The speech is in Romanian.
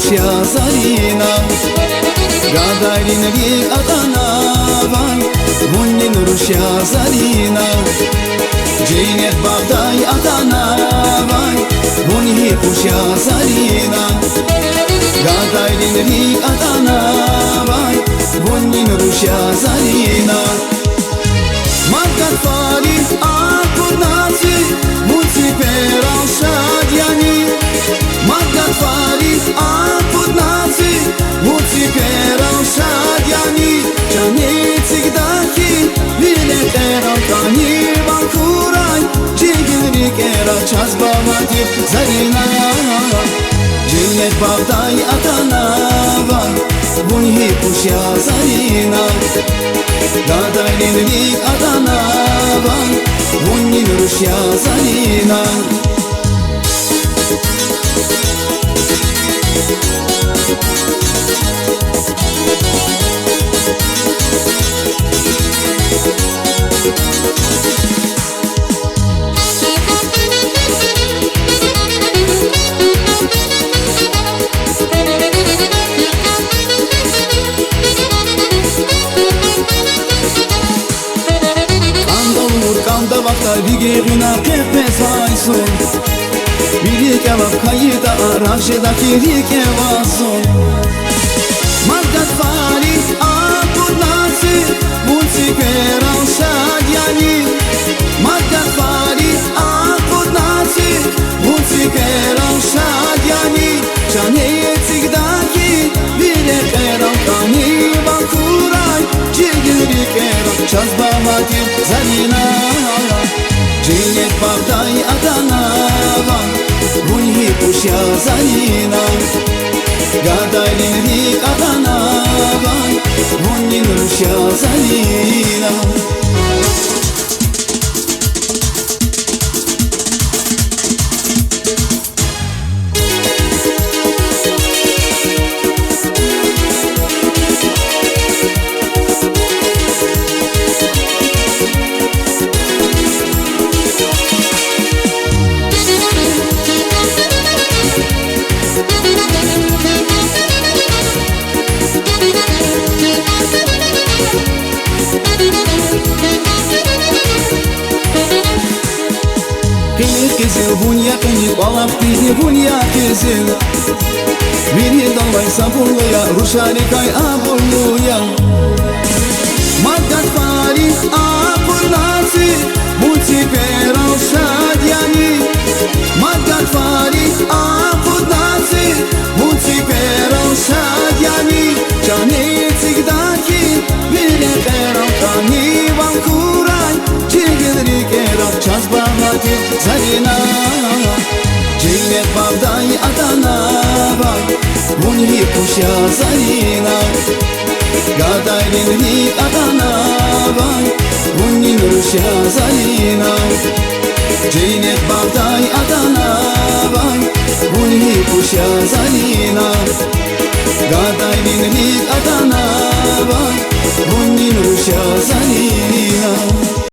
Rusya Zarina Gadarin rik Adana Van Bunnin Rusya Zarina Ceynet Bağday Adana Van Bunni Rusya Zarina Gadarin rik Adana Van Bunnin Rusya Zarina Margat Fari Akurnatsi Mulți perau șadiani Margat Fari Akurnatsi Mulți perau șadiani Ceanețig dachi Vile erau cani Bancurai Cigilric era ceas bavati Zarina Cilnet Bağday Adana Van Bunhi Pușia Zarina Gadarin rik Adana Van Bunnin Rusya Zarina Vigirina kepes vayson Birike vak kayıda Raşeda kirike vason Margat Fari Akurnatsi Mulți perau șadiani Margat Fari Akurnatsi Mulți perau șadiani Ceanețig dachi Vile erau cani Bancurai Cigilric erau ceas bavati Zarina Cilnet Bağday Adana Van Bunhi Pușia Zarina Gadarin rik Adana Van Bunnin Rusya Zarina Kızıl bunya kıyı balak dini bunya kızıl Biri dalay sabırlıya Ruşarikay abırlıya Margat Fari Akurnatsi Mulți perau șadiani Margat Fari Akurnatsi Mulți perau șadiani Ceanețig dachi Vile erau cani Bancurai Cigilric erau ceas bavati Zarina Cilnet Bağday Adana Van Bunhi Pușia Zarina Gadarin rik Adana Van Bunnin Rusya Zarina Cilnet Bağday Adana Van Bunhi Pușia Zarina Gadarin rik Adana Van Bunnin Rusya Zarina